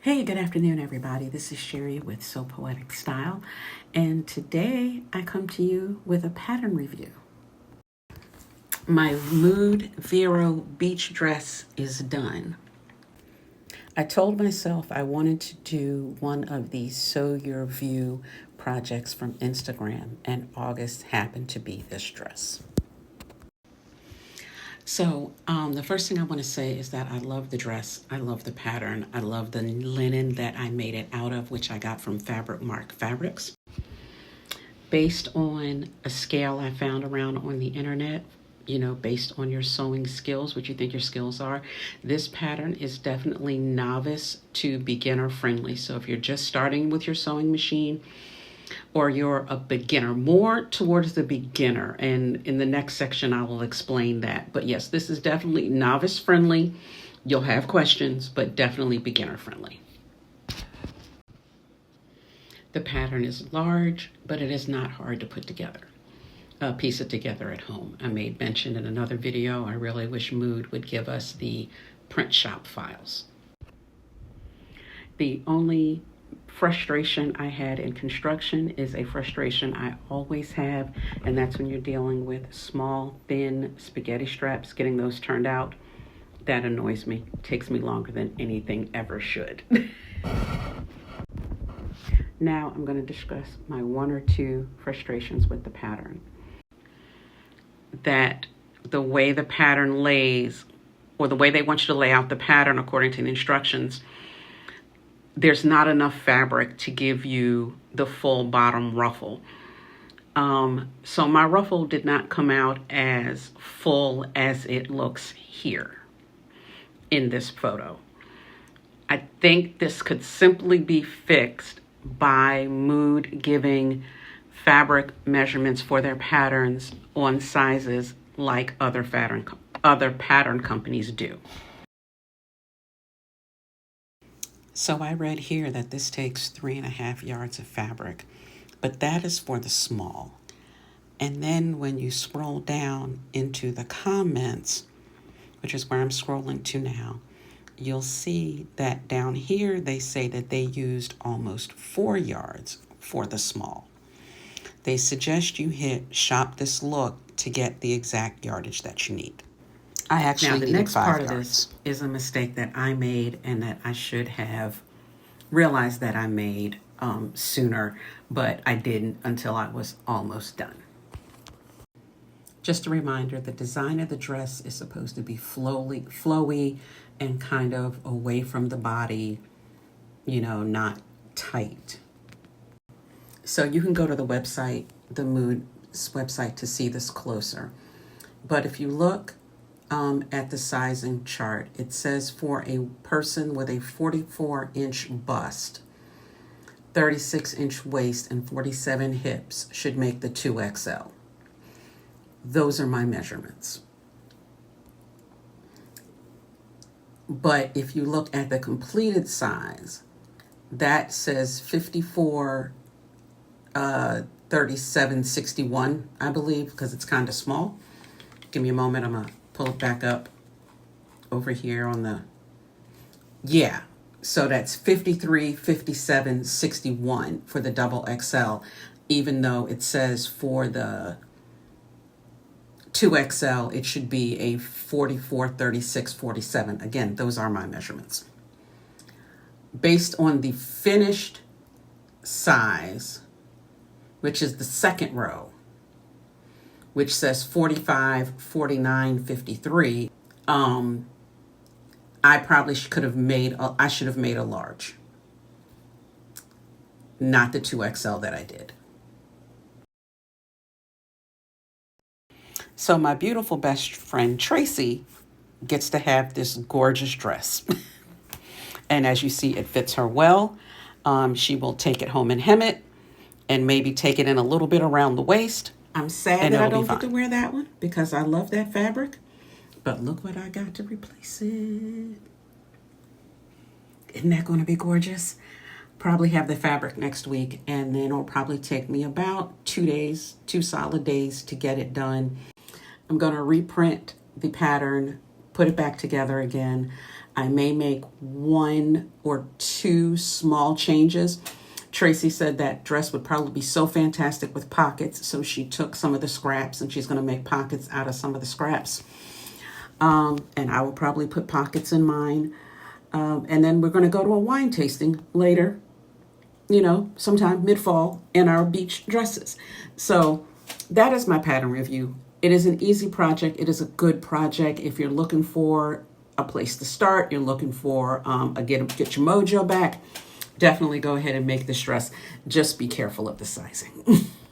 Hey, good afternoon, everybody. This is Sherry with So Poetic Style, and today I come to you with a pattern review. My Mood Vero beach dress is done. I told myself I wanted to do one of these Sew Your View projects from Instagram, and August happened to be this dress. So the first thing I want to say is that I love the dress. I love the pattern. I love the linen that I made it out of, which I got from Mart Fabrics. Based on a scale I found around on the internet, based on your sewing skills, what you think your skills are, this pattern is definitely novice to beginner friendly. So if you're just starting with your sewing machine, or you're a beginner, more towards the beginner. And in the next section, I will explain that. But yes, this is definitely novice friendly. You'll have questions, but definitely beginner friendly. The pattern is large, but it is not hard to put together. Piece it together at home. I made mention in another video, I really wish Mood would give us the print shop files. The only frustration I had in construction is a frustration I always have, and that's when you're dealing with small, thin spaghetti straps, getting those turned out. That annoys me. It takes me longer than anything ever should. Now I'm going to discuss my one or two frustrations with the pattern. That the way the pattern lays, or the way they want you to lay out the pattern according to the instructions, there's not enough fabric to give you the full bottom ruffle. So my ruffle did not come out as full as it looks here in this photo. I think this could simply be fixed by Mood giving fabric measurements for their patterns on sizes like other pattern companies do. So I read here that this takes 3.5 yards of fabric, but that is for the small. And then when you scroll down into the comments, which is where I'm scrolling to now, you'll see that down here they say that they used almost 4 yards for the small. They suggest you hit shop this look to get the exact yardage that you need. I actually needed 5 yards. Now, the next part of this is a mistake that I made and that I should have realized that I made sooner, but I didn't until I was almost done. Just a reminder, the design of the dress is supposed to be flowy and kind of away from the body, not tight. So you can go to the website, the Mood's website, to see this closer. But if you look at the sizing chart, it says for a person with a 44-inch bust, 36-inch waist, and 47 hips should make the 2XL. Those are my measurements. But if you look at the completed size, that says 54, 37, 61, I believe, because it's kind of small. Give me a moment, I'm gonna pull it back up over here on the, yeah. So that's 53, 57, 61 for the double XL, even though it says for the 2XL, it should be a 44, 36, 47. Again, those are my measurements. Based on the finished size, which is the second row, which says 45, 49, 53, I probably should have made a large, not the 2XL that I did. So my beautiful best friend Tracy gets to have this gorgeous dress. And as you see, it fits her well. She will take it home and hem it and maybe take it in a little bit around the waist. I'm sad that I don't get to wear that one because I love that fabric. But look what I got to replace it. Isn't that going to be gorgeous? Probably have the fabric next week, and then it'll probably take me about 2 solid days to get it done. I'm going to reprint the pattern, put it back together again. I may make 1 or 2 small changes. Tracy said that dress would probably be so fantastic with pockets, so she took some of the scraps and she's going to make pockets out of some of the scraps. And I will probably put pockets in mine. And then we're going to go to a wine tasting later, sometime mid-fall in our beach dresses. So that is my pattern review. It is an easy project. It is a good project. If you're looking for a place to start, you're looking for get your mojo back, definitely go ahead and make this dress. Just be careful of the sizing.